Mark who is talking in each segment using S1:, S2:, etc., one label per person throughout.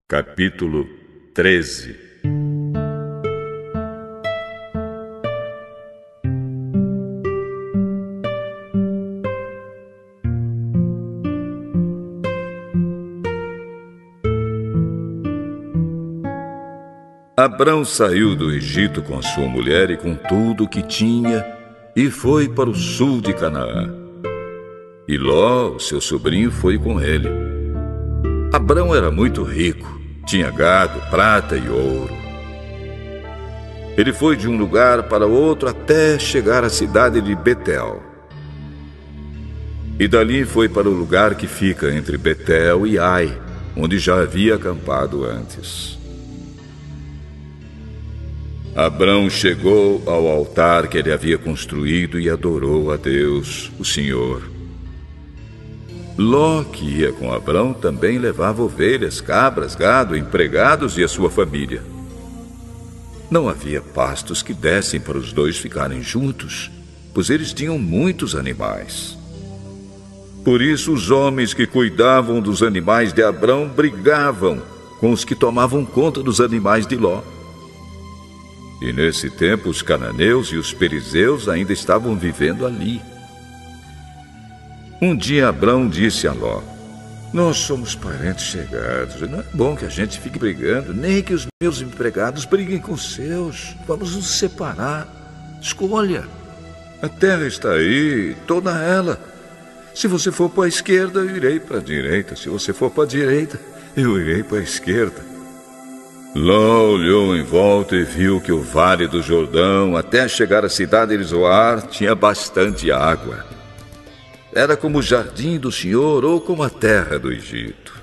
S1: Capítulo 13. Abrão saiu do Egito com sua mulher e com tudo o que tinha e foi para o sul de Canaã. E Ló, o seu sobrinho, foi com ele. Abrão era muito rico, tinha gado, prata e ouro. Ele foi de um lugar para outro até chegar à cidade de Betel. E dali foi para o lugar que fica entre Betel e Ai, onde já havia acampado antes. Abrão chegou ao altar que ele havia construído e adorou a Deus, o Senhor. Ló, que ia com Abrão, também levava ovelhas, cabras, gado, empregados e a sua família. Não havia pastos que dessem para os dois ficarem juntos, pois eles tinham muitos animais. Por isso os homens que cuidavam dos animais de Abrão brigavam com os que tomavam conta dos animais de Ló. E nesse tempo os cananeus e os perizeus ainda estavam vivendo ali. Um dia Abrão disse a Ló: "Nós somos parentes chegados, e não é bom que a gente fique brigando, nem que os meus empregados briguem com os seus. Vamos nos separar. Escolha. A terra está aí, toda ela. Se você for para a esquerda, eu irei para a direita. Se você for para a direita, eu irei para a esquerda." Ló olhou em volta e viu que o vale do Jordão, até chegar à cidade de Zoar, tinha bastante água. Era como o jardim do Senhor ou como a terra do Egito.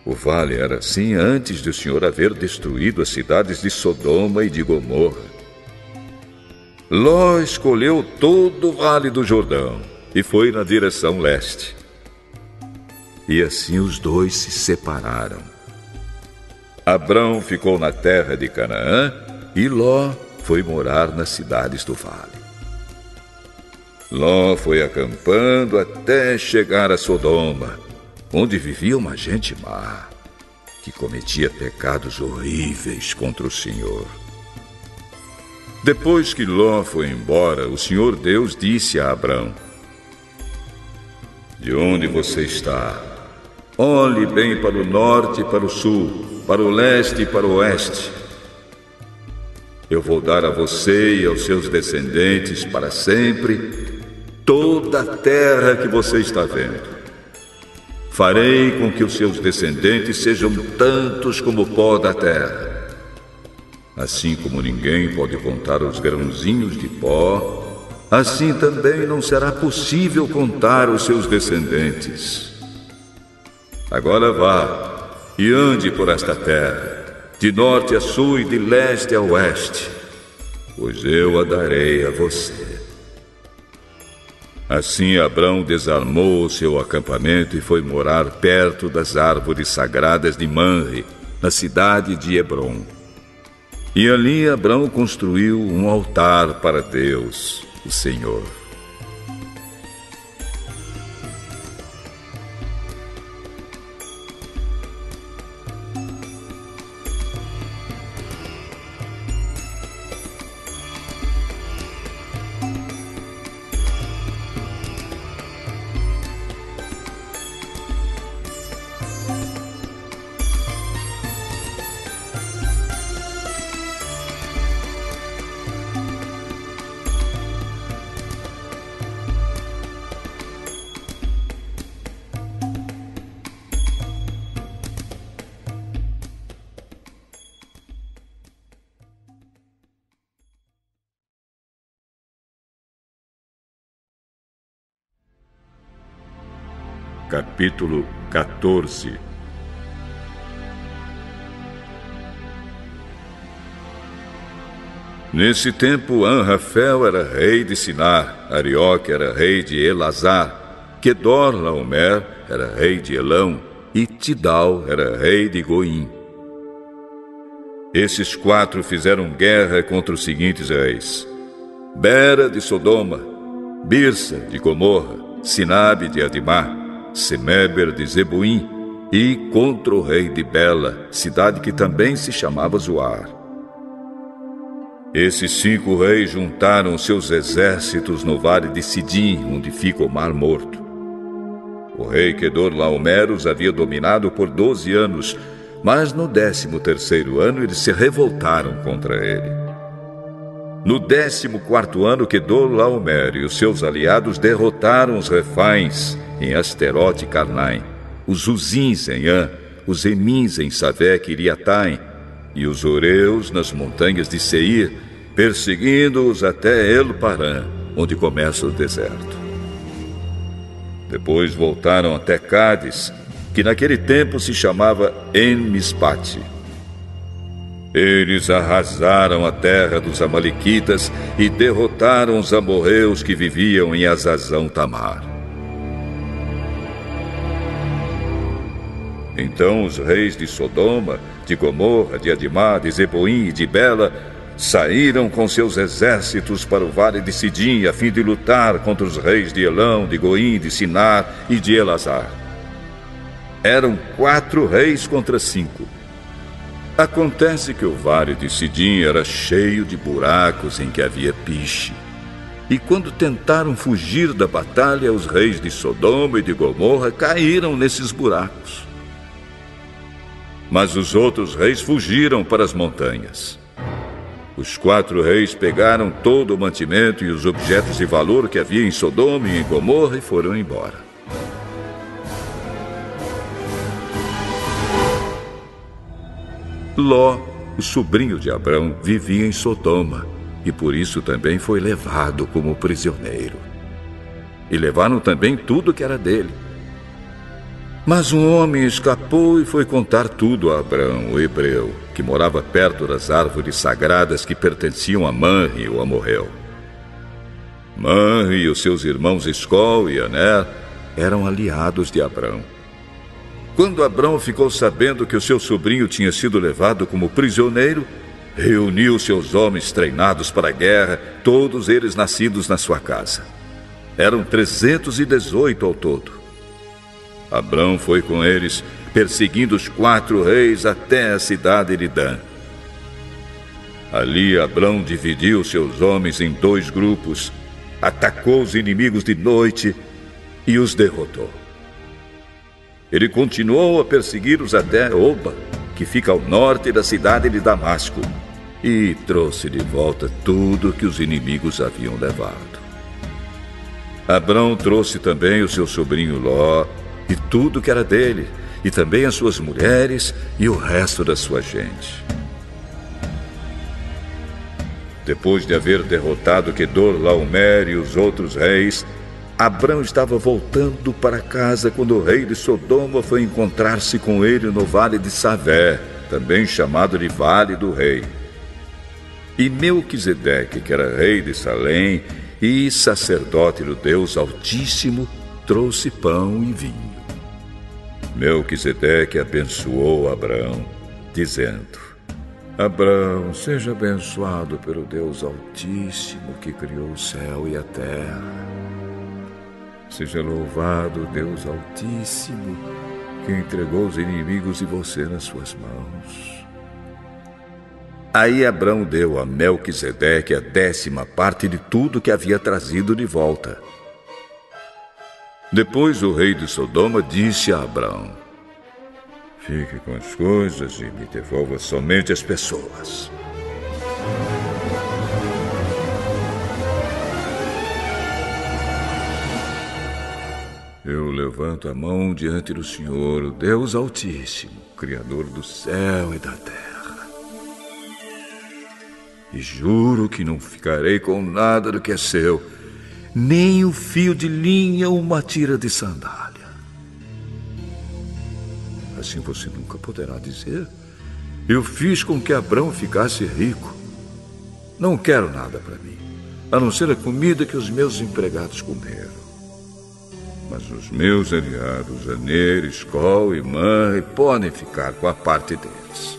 S1: O vale era assim antes de o Senhor haver destruído as cidades de Sodoma e de Gomorra. Ló escolheu todo o vale do Jordão e foi na direção leste. E assim os dois se separaram. Abrão ficou na terra de Canaã e Ló foi morar nas cidades do vale. Ló foi acampando até chegar a Sodoma, onde vivia uma gente má, que cometia pecados horríveis contra o Senhor. Depois que Ló foi embora, o Senhor Deus disse a Abrão: "De onde você está? Olhe bem para o norte e para o sul, para o leste e para o oeste. Eu vou dar a você e aos seus descendentes para sempre toda a terra que você está vendo. Farei com que os seus descendentes sejam tantos como o pó da terra. Assim como ninguém pode contar os grãozinhos de pó, assim também não será possível contar os seus descendentes. Agora vá e ande por esta terra, de norte a sul e de leste a oeste, pois eu a darei a você." Assim Abrão desarmou o seu acampamento e foi morar perto das árvores sagradas de Manre, na cidade de Hebrom. E ali Abrão construiu um altar para Deus, o Senhor. Capítulo 14. Nesse tempo, Anrafel era rei de Sinar, Arioque era rei de Elazar, Quedorlaomer era rei de Elão e Tidal era rei de Goim. Esses quatro fizeram guerra contra os seguintes reis: Bera de Sodoma, Birsa de Gomorra, Sinabe de Adimá, Semeber de Zeboim, e contra o rei de Bela, cidade que também se chamava Zoar. Esses 5 reis juntaram seus exércitos no vale de Sidim, onde fica o Mar Morto. O rei Quedorlaomer os havia dominado por 12 anos, mas no 13º ano eles se revoltaram contra ele. No 14º ano, Quedorlaomer e os seus aliados derrotaram os Refains em Asterote e Carnaim, os Uzins em An, os Emins em Savé e Iriataim, e os Oreus nas montanhas de Seir, perseguindo-os até El-Parã, onde começa o deserto. Depois voltaram até Cádiz, que naquele tempo se chamava En-Mispate. Eles arrasaram a terra dos amalequitas e derrotaram os amorreus que viviam em Azazão Tamar. Então os reis de Sodoma, de Gomorra, de Adimá, de Zeboim e de Bela saíram com seus exércitos para o vale de Sidim a fim de lutar contra os reis de Elão, de Goim, de Sinar e de Elazar. Eram 4 reis contra 5. Acontece que o vale de Sidim era cheio de buracos em que havia piche. E quando tentaram fugir da batalha, os reis de Sodoma e de Gomorra caíram nesses buracos. Mas os outros reis fugiram para as montanhas. Os 4 reis pegaram todo o mantimento e os objetos de valor que havia em Sodoma e em Gomorra e foram embora. Ló, o sobrinho de Abrão, vivia em Sodoma e por isso também foi levado como prisioneiro. E levaram também tudo que era dele. Mas um homem escapou e foi contar tudo a Abrão, o hebreu, que morava perto das árvores sagradas que pertenciam a Manre, o amorreu. Manre e os seus irmãos Escol e Aner eram aliados de Abrão. Quando Abrão ficou sabendo que o seu sobrinho tinha sido levado como prisioneiro, reuniu seus homens treinados para a guerra, todos eles nascidos na sua casa. Eram 318 ao todo. Abrão foi com eles, perseguindo os 4 reis até a cidade de Dan. Ali Abrão dividiu seus homens em 2 grupos, atacou os inimigos de noite e os derrotou. Ele continuou a persegui-los até Oba, que fica ao norte da cidade de Damasco, e trouxe de volta tudo que os inimigos haviam levado. Abrão trouxe também o seu sobrinho Ló, e tudo que era dele, e também as suas mulheres e o resto da sua gente. Depois de haver derrotado Quedorlaomer e os outros reis, Abrão estava voltando para casa quando o rei de Sodoma foi encontrar-se com ele no vale de Savé, também chamado de Vale do Rei. E Melquisedeque, que era rei de Salém e sacerdote do Deus Altíssimo, trouxe pão e vinho. Melquisedeque abençoou Abrão, dizendo: Abrão, seja abençoado pelo Deus Altíssimo que criou o céu e a terra. Seja louvado o Deus Altíssimo que entregou os inimigos de você nas suas mãos. Aí Abrão deu a Melquisedeque a 10ª parte de tudo que havia trazido de volta. Depois o rei de Sodoma disse a Abrão: Fique com as coisas e me devolva somente as pessoas. Eu levanto a mão diante do Senhor, o Deus Altíssimo, Criador do céu e da terra. E juro que não ficarei com nada do que é seu, nem o fio de linha ou uma tira de sandália. Assim você nunca poderá dizer: eu fiz com que Abrão ficasse rico. Não quero nada para mim, a não ser a comida que os meus empregados comeram. Mas os meus aliados, Aner, Escol e Manre, podem ficar com a parte deles.